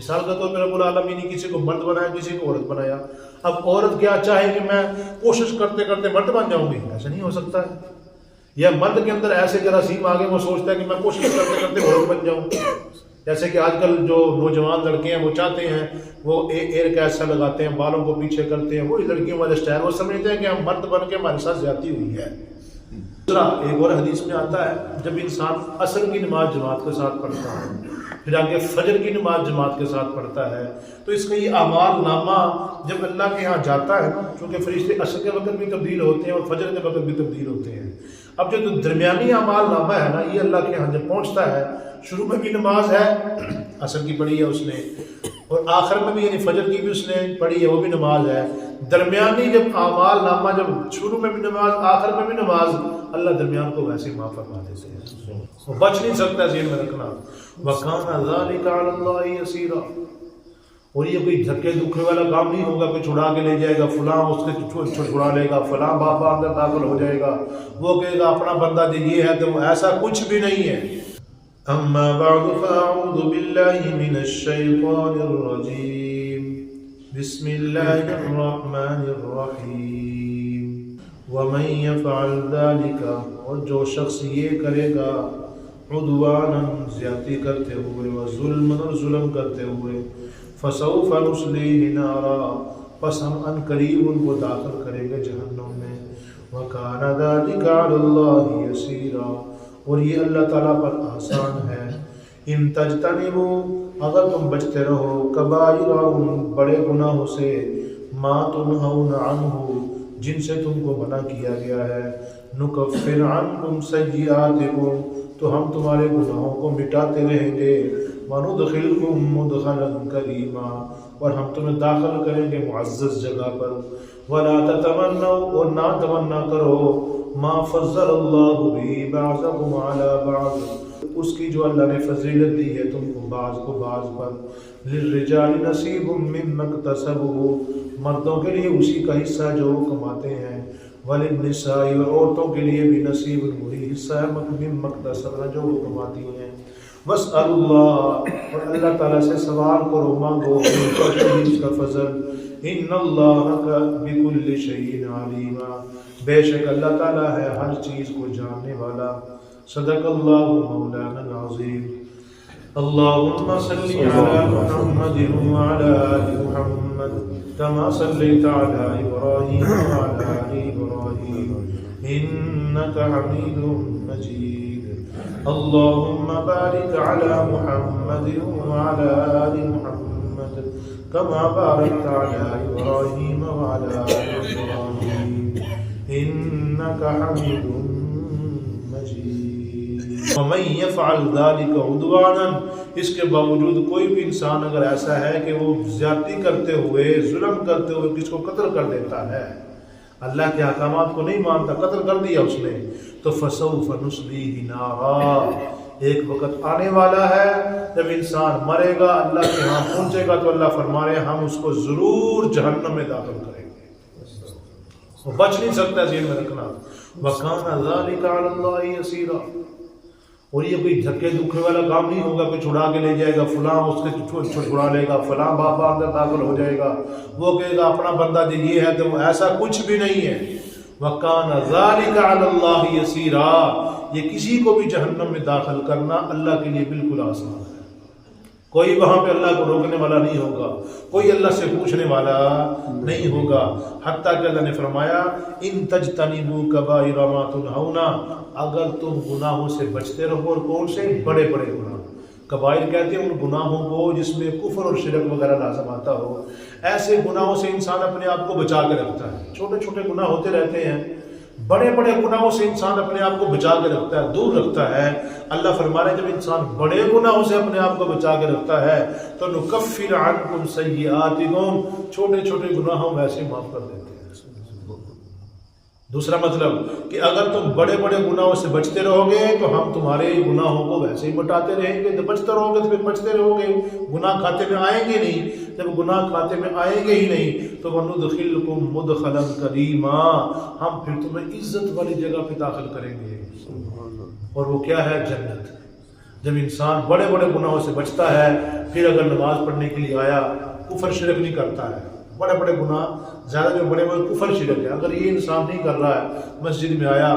مثال کے طور پر رب العالمین نے کسی کو مرد بنایا، کسی کو عورت بنایا. اب عورت کیا چاہے کہ میں کوشش کرتے کرتے مرد بن جاؤں گی؟ ایسا نہیں ہو سکتا ہے. یا مرد کے اندر ایسے جراثیم آگے وہ سوچتا ہے کہ میں کوشش کرتے کرتے عورت بن جاؤں. جیسے کہ آج کل جو نوجوان لڑکے ہیں وہ چاہتے ہیں وہ ایئر کیسا لگاتے ہیں، بالوں کو پیچھے کرتے ہیں، وہی لڑکیوں والے اسٹائل، وہ سمجھتے ہیں کہ ہم مرد بن کے ہمارے ساتھ زیادتی ہوئی ہے. دوسرا ایک اور حدیث میں آتا ہے جب انسان عصر کی نماز جماعت کے ساتھ پڑھتا ہے، پھر آگے فجر کی نماز جماعت کے ساتھ پڑھتا ہے، تو اس کا یہ اعمال نامہ جب اللہ کے ہاں جاتا ہے نا، چونکہ فرشتے عصر کے وقت بھی تبدیل ہوتے ہیں اور فجر کے وقت بھی تبدیل ہوتے ہیں. اب جو درمیانی اعمال نامہ ہے نا، یہ اللہ کے ہاں جب پہنچتا ہے، شروع میں بھی نماز ہے، عصر کی پڑھی ہے اس نے، اور آخر میں بھی یعنی فجر کی بھی اس نے پڑھی ہے، وہ بھی نماز ہے. درمیانی جب اعمال نامہ جب شروع میں بھی نماز آخر میں بھی نماز، اللہ درمیان کو ویسے معاف فرما دیتے ہیں. وہ بچ نہیں سکتا، ذہن میں رکھنا. وَكَانَ ذَلِكَ عَلَى اللَّهِ يَسِيرًا. اور یہ کوئی دھکے دکھے والا کام نہیں ہوگا کہ چھڑا کے لے جائے گا، فلاں اس کے چھڑا لے گا، فلاں بابا اندر داخل ہو جائے گا، وہ کہے گا اپنا بندہ جو یہ ہے، تو ایسا کچھ بھی نہیں ہے. اما بعد فاعوذ باللہ من الشیطان الرجیم. بسم اللہ الرحمن الرحیم. ومن يفعل ذلك، اور جو شخص یہ کرے گا، عدوانا زیادتی کرتے ہوئے، وظلم اور ظلم کرتے ہوئے، فسوف نصلیہ نارا، پس ہم ان قریب ان کو داخل کریں گے جہنم میں. وکان ذلک علی اللہ یسیرا، اور یہ اللہ تعالیٰ پر آسان ہے. ان تجتنبوا، اگر تم بچتے رہو، کبائر، ان بڑے گناہوں سے، ما تنہون عنہ، جن سے تم کو منع کیا گیا ہے، نکفر عنکم سیئاتکم، تو ہم تمہارے گناہوں کو مٹاتے رہیں گے، وندخلکم مدخلا کریما، اور ہم تمہیں داخل کریں گے معزز جگہ پر. ولا تتمنوا، اور نہ تمنا کرو، ما فضل اللہ بھی بعضکم علی بعض، اس کی جو اللہ نے فضیلت دی ہے تم کو بعض پر. للرجال نصیب مما اکتسبوا، مردوں کے لیے اسی کا حصہ جو وہ کماتے ہیں. وللنساء، اور عورتوں کے لیے بھی نصیب وہی حصہ ہے مما اکتسبنا، جو وہ کماتی ہیں. واسأل اللہ، اور اللہ تعالیٰ سے سوال کرو، مانگو اس کا فضل. ان اللہ بکل شیء علیم، بے شک اللہ تعالیٰ ہے ہر چیز کو جاننے والا. صدق اللہ مولانا العظیم. اللہم صلی علی محمد وعلی آل محمد کما صلیت علی ابراہیم وعلی آل ابراہیم انک حمید مجید. اللہم بارک علی محمد وعلی آل محمد کما بارکت علی ابراہیم وعلی آل ابراہیم انک حمید مجید. ومن يفعل ذلك عدوانا، اس کے باوجود کوئی بھی انسان اگر ایسا ہے کہ وہ زیادتی کرتے ہوئے، ظلم کرتے ہوئے کس کو قتل کر دیتا ہے، اللہ کے احکامات کو نہیں مانتا، قتل کر دیا اس نے، تو فسوف نصلیہ نارا، ایک وقت آنے والا ہے جب انسان مرے گا، اللہ کے ہاں پہنچے گا، تو اللہ فرما رہے ہیں ہم اس کو ضرور جہنم میں داخل کریں گے. وہ بچ نہیں سکتا، ذہن میں رکھنا. وَكَانَ ذَلِكَ عَلَى اللَّهِ يَسِيرًا. اور یہ کوئی دھکے دکھے والا کام نہیں ہوگا کہ چھڑا کے لے جائے گا، فلاں اس کے چھڑا لے گا، فلاں بابا اندر داخل ہو جائے گا، وہ کہے گا اپنا بندہ جو یہ ہے، تو ایسا کچھ بھی نہیں ہے. وَكَانَ ذَلِكَ عَلَى اللَّهِ يَسِيرًا، یہ کسی کو بھی جہنم میں داخل کرنا اللہ کے لیے بالکل آسان ہے. کوئی وہاں پہ اللہ کو روکنے والا نہیں ہوگا، کوئی اللہ سے پوچھنے والا نہیں ہوگا. حتیٰ کہ اللہ نے فرمایا ان تجتنبوا کبائر ما تنہون، اگر تم گناہوں سے بچتے رہو، اور کون سے؟ بڑے بڑے گناہ. کبائر کہتے ہیں ان گناہوں کو جس میں کفر اور شرک وغیرہ لازم آتا ہو. ایسے گناہوں سے انسان اپنے آپ کو بچا کے رکھتا ہے. چھوٹے چھوٹے گناہ ہوتے رہتے ہیں، بڑے بڑے گناہوں سے انسان اپنے آپ کو بچا کے رکھتا ہے، دور رکھتا ہے. اللہ فرما رہے ہیں جب انسان بڑے گناہوں سے اپنے آپ کو بچا کے رکھتا ہے تو نکفر عنکم سیئاتکم، چھوٹے چھوٹے گناہوں ویسے معاف کر دیتے ہیں. دوسرا مطلب کہ اگر تم بڑے بڑے گناہوں سے بچتے رہو گے تو ہم تمہارے گناہوں کو ویسے ہی مٹاتے رہیں گے. تو بچتے رہو گے تو پھر بچتے رہو گے، گناہ کھاتے میں آئیں گے نہیں. جب گناہ کھاتے میں آئیں گے ہی نہیں تو وَنُدْخِلْكُمْ مُدْخَلًا كَرِيمًا، ہم پھر تمہیں عزت والی جگہ پہ داخل کریں گے. اور وہ کیا ہے؟ جنت. جب انسان بڑے بڑے گناہوں سے بچتا ہے، پھر اگر نماز پڑھنے کے لیے آیا، کفر شرک نہیں کرتا ہے، بڑے بڑے گناہ زیادہ جو بڑے بڑے کفر شرک ہے، اگر یہ انسان نہیں کر رہا ہے، مسجد میں آیا،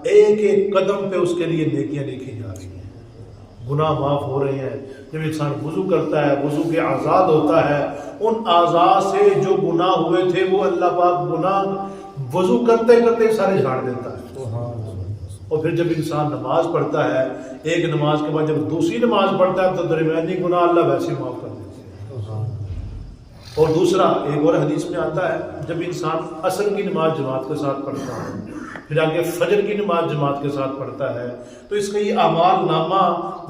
ایک ایک قدم پہ اس کے لیے نیکیاں لکھی جا رہی ہیں، گناہ معاف ہو رہے ہیں۔ جب انسان وضو کرتا ہے، وضو کے آزاد ہوتا ہے، ان اعضاء سے جو گناہ ہوئے تھے وہ اللہ پاک گناہ وضو کرتے کرتے سارے جھاڑ دیتا ہے۔ اور پھر جب انسان نماز پڑھتا ہے، ایک نماز کے بعد جب دوسری نماز پڑھتا ہے تو درمیانی گناہ اللہ ویسے معاف کر دیتے ہیں۔ اور دوسرا ایک اور حدیث میں آتا ہے، جب انسان عصر کی نماز جماعت کے ساتھ پڑھتا ہے، پھر آگے فجر کی نماز جماعت کے ساتھ پڑھتا ہے، تو اس کا یہ اعمال نامہ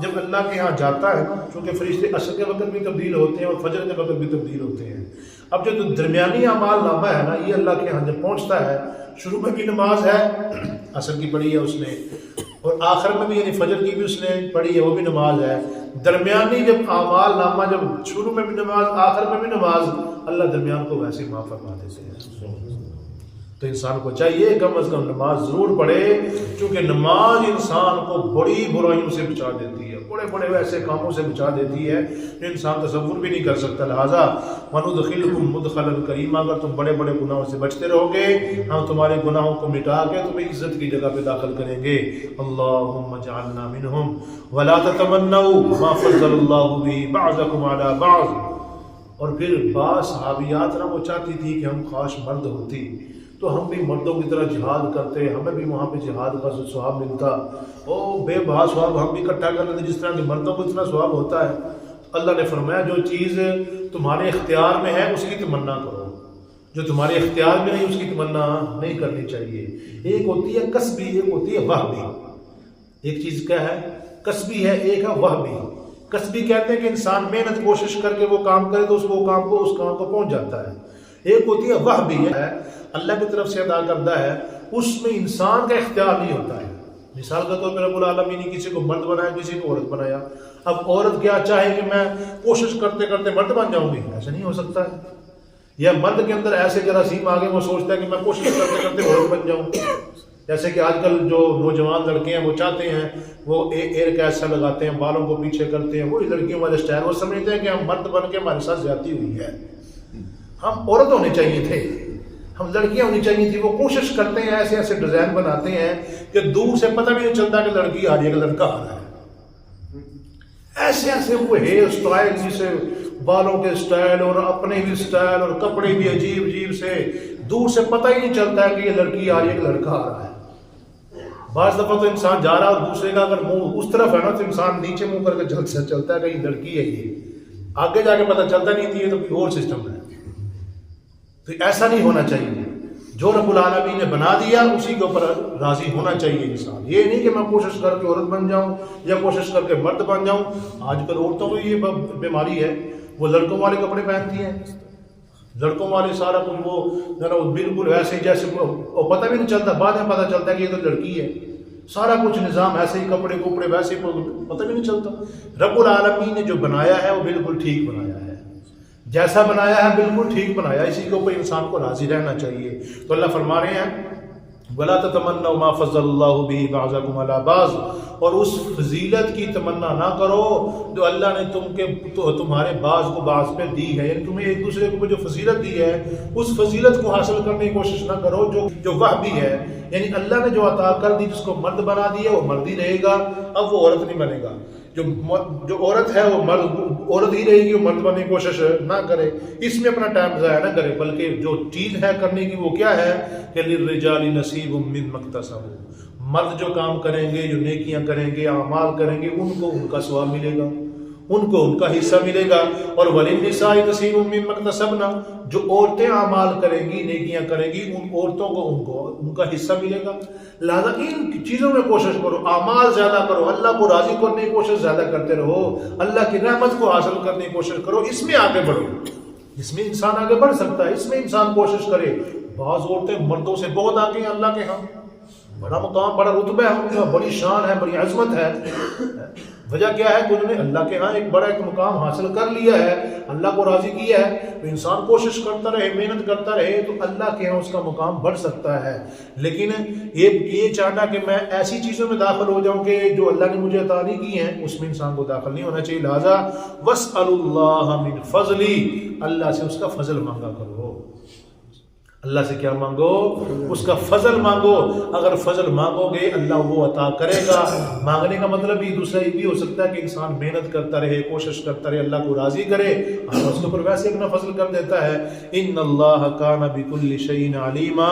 جب اللہ کے یہاں جاتا ہے نا، چونکہ فرشتے عصر کے وقت بھی تبدیل ہوتے ہیں اور فجر کے وقت بھی تبدیل ہوتے ہیں، اب جو درمیانی اعمال نامہ ہے نا، یہ اللہ کے یہاں جب پہنچتا ہے، شروع میں بھی نماز ہے، عصر کی پڑھی ہے اس نے، اور آخر میں بھی یعنی فجر کی بھی اس نے پڑھی ہے، وہ بھی نماز ہے، درمیانی جب اعمال نامہ جب شروع میں بھی نماز آخر میں بھی نماز، اللہ درمیان کو ویسے معاف فرما دیتے ہیں۔ تو انسان کو چاہیے کم از کم نماز ضرور پڑھے، کیونکہ نماز انسان کو بڑی برائیوں سے بچا دیتی ہے، بڑے بڑے ویسے کاموں سے بچا دیتی ہے جو انسان تصور بھی نہیں کر سکتا۔ لہٰذا وَنُدْخِلْكُمْ مُدْخَلًا كَرِيمًا، اگر تم بڑے بڑے گناہوں سے بچتے رہو گے، ہم تمہارے گناہوں کو مٹا کے تمہیں عزت کی جگہ پہ داخل کریں گے۔ اللہم اجعلنا منہم ولا تتمنوا ما فضل اللہ بہ بعضکم علی بعض۔ اور پھر بعض صحابیات نا وہ چاہتی تھی کہ ہم کاش مرد ہوتی تو ہم بھی مردوں کی طرح جہاد کرتے، ہمیں بھی وہاں پہ جہاد کا ثواب ملتا، او بے بہا ثواب ہم بھی اکٹھا کر لیتے جس طرح کہ مردوں کو اتنا ثواب ہوتا ہے۔ اللہ نے فرمایا جو چیز تمہارے اختیار میں ہے اس کی تمنا کرو، جو تمہارے اختیار میں نہیں اس کی تمنا نہیں کرنی چاہیے۔ ایک ہوتی ہے کسبی، ایک ہوتی ہے وہبی۔ ایک چیز کیا ہے؟ کسبی ہے، ایک ہے وہبی۔ کسبی کہتے ہیں کہ انسان محنت کوشش کر کے وہ کام کرے تو اس کام کو پہنچ جاتا ہے۔ ایک ہوتی ہے وہبی ہے، اللہ کی طرف سے عطا کردہ ہے، اس میں انسان کا اختیار نہیں ہوتا ہے۔ مثال کے طور پر رب العالمین نے کسی کو مرد بنایا، کسی کو عورت بنایا، اب عورت کیا چاہے کہ میں کوشش کرتے کرتے مرد بن جاؤں گی، ایسا نہیں ہو سکتا ہے۔ یا مرد کے اندر ایسے جراثیم آگے وہ سوچتا ہے کہ میں کوشش کرتے کرتے عورت بن جاؤں، جیسے کہ آج کل جو نوجوان لڑکے ہیں وہ چاہتے ہیں وہ ایئر کیسا لگاتے ہیں، بالوں کو پیچھے کرتے ہیں، وہی لڑکیوں والے اسٹائل، وہ سمجھتے ہیں کہ ہم مرد بن کے ہمارے ساتھ زیادتی ہوئی ہے، ہم عورت ہونے چاہیے تھے، ہم لڑکیاں ہونی چاہیے تھی۔ وہ کوشش کرتے ہیں، ایسے ایسے ڈیزائن بناتے ہیں کہ دور سے پتہ بھی نہیں چلتا کہ لڑکی آ رہی ہے کہ لڑکا آ رہا ہے۔ ایسے ایسے وہ ہیئر اسٹائل، جسے بالوں کے اسٹائل اور اپنے بھی اسٹائل اور کپڑے بھی عجیب عجیب سے، دور سے پتہ ہی نہیں چلتا ہے کہ یہ لڑکی آ رہی ہے کہ لڑکا آ رہا ہے۔ بعض دفعہ تو انسان جا رہا ہے اور دوسرے کا اگر منہ اس طرف ہے نا تو انسان نیچے منہ کر کے چلتا ہے کہ یہ لڑکی ہے، یہ آگے جا کے پتہ چلتا نہیں تھی یہ تو کوئی اور سسٹم ہے۔ تو ایسا نہیں ہونا چاہیے، جو رب العالمین نے بنا دیا اسی کے اوپر راضی ہونا چاہیے انسان۔ یہ نہیں کہ میں کوشش کر کے عورت بن جاؤں یا کوشش کر کے مرد بن جاؤں۔ آج کل عورتوں کو یہ بیماری ہے، وہ لڑکوں والے کپڑے پہنتی ہیں، لڑکوں والے سارا کچھ وہ بالکل ویسے جیسے، اور پتہ بھی نہیں چلتا، بعد میں پتہ چلتا ہے کہ یہ تو لڑکی ہے، سارا کچھ نظام ایسے ہی، کپڑے ویسے پتہ بھی نہیں چلتا۔ رب العالمین نے جو بنایا ہے وہ بالکل ٹھیک بنایا ہے، جیسا بنایا ہے بالکل ٹھیک بنایا، اسی کے اوپر انسان کو راضی رہنا چاہیے۔ تو اللہ فرما رہے ہیں وَلَا تَتَمَنَّوْا مَا فَضَّلَ اللَّهُ بِهِ بَعْضَكُمْ عَلَى بَعْضٍ، اور اس فضیلت کی تمنا نہ کرو جو اللہ نے تمہارے بعض کو بعض پہ دی ہے، یعنی تمہیں ایک دوسرے کو جو فضیلت دی ہے اس فضیلت کو حاصل کرنے کی کوشش نہ کرو جو وہبی ہے، یعنی اللہ نے جو عطا کر دی، جس کو مرد بنا دیا وہ مرد ہی رہے گا، اب وہ عورت نہیں بنے گا۔ جو عورت ہے وہ عورت ہی رہے گی، وہ مرد بننے کی کوشش نہ کرے، اس میں اپنا ٹائم ضائع نہ کرے، بلکہ جو چیز ہے کرنے کی وہ کیا ہے کہ للرجال نصیب مما اکتسبوا، مرد جو کام کریں گے، جو نیکیاں کریں گے، اعمال کریں گے، ان کو ان کا ثواب ملے گا، ان کو ان کا حصہ ملے گا۔ اور وللنساء نصیب مما اکتسبنا، جو عورتیں اعمال کریں گی، نیکیاں کریں گی، ان عورتوں کو ان کا حصہ ملے گا۔ لہذا ان چیزوں میں کوشش کرو، اعمال زیادہ کرو، اللہ کو راضی کرنے کی کوشش زیادہ کرتے رہو، اللہ کی رحمت کو حاصل کرنے کی کوشش کرو، اس میں آگے بڑھو، اس میں انسان آگے بڑھ سکتا ہے، اس میں انسان کوشش کرے۔ بعض عورتیں مردوں سے بہت آگے ہیں اللہ کے ہاں، بڑا مقام، بڑا رتبہ ہے ان کا، بڑی شان ہے، بڑی عظمت ہے، وجہ کیا ہے کہ انہوں نے اللہ کے ہاں ایک بڑا ایک مقام حاصل کر لیا ہے، اللہ کو راضی کیا ہے. تو انسان کوشش کرتا رہے، محنت کرتا رہے تو اللہ کے ہاں اس کا مقام بڑھ سکتا ہے. لیکن یہ چاہنا کہ میں ایسی چیزوں میں داخل ہو جاؤں کہ جو اللہ نے مجھے عطا نہیں کی ہیں، اس میں انسان کو داخل نہیں ہونا چاہیے. لہذا وَاسْأَلُوا اللَّهَ مِنْ فَضْلِهِ، اللہ سے اس کا فضل مانگا کرو. اللہ سے کیا مانگو؟ اس کا فضل مانگو. اگر فضل مانگو گے اللہ وہ عطا کرے گا. مانگنے کا مطلب بھی دوسرا یہ بھی ہو سکتا ہے کہ انسان محنت کرتا رہے، کوشش کرتا رہے، اللہ کو راضی کرے، اللہ اس کے اوپر ویسے اپنا فضل کر دیتا ہے. ان اللہ کان بکل شیء علیما،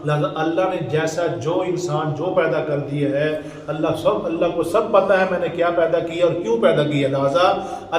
لہذا اللہ نے جیسا جو انسان جو پیدا کر دیا ہے، اللہ کو سب پتہ ہے میں نے کیا پیدا کیا اور کیوں پیدا کیا. لہذا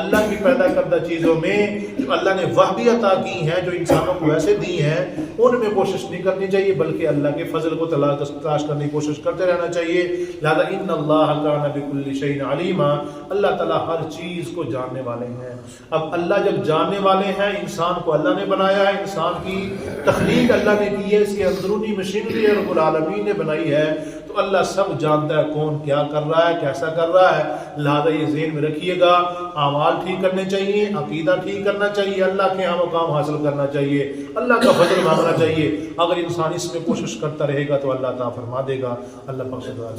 اللہ کی پیدا کردہ چیزوں میں جو اللہ نے وہ بھی عطا کی ہیں، جو انسانوں کو ویسے دی ہیں، ان میں کوشش نہیں کرنی چاہیے بلکہ اللہ کے فضل کو تلاش کرنے کی کوشش کرتے رہنا چاہیے. لہذا ان اللہ کان بکل شیء علیما، اللہ تعالیٰ ہر چیز کو جاننے والے ہیں. اب اللہ جب جاننے والے ہیں، انسان کو اللہ نے بنایا ہے، انسان کی تخلیق اللہ نے کی ہے، اس کے اندرونی مشینری رب العالمین نے بنائی ہے، تو اللہ سب جانتا ہے کون کیا کر رہا ہے، کیسا کر رہا ہے. لہذا یہ ذہن میں رکھیے گا، اعمال ٹھیک کرنے چاہیے، عقیدہ ٹھیک کرنا چاہیے، اللہ کے ہاں مقام حاصل کرنا چاہیے، اللہ کا فضل مانگنا چاہیے. اگر انسان اس میں کوشش کرتا رہے گا تو اللہ تعالیٰ فرما دے گا. اللہ بخش دے گا.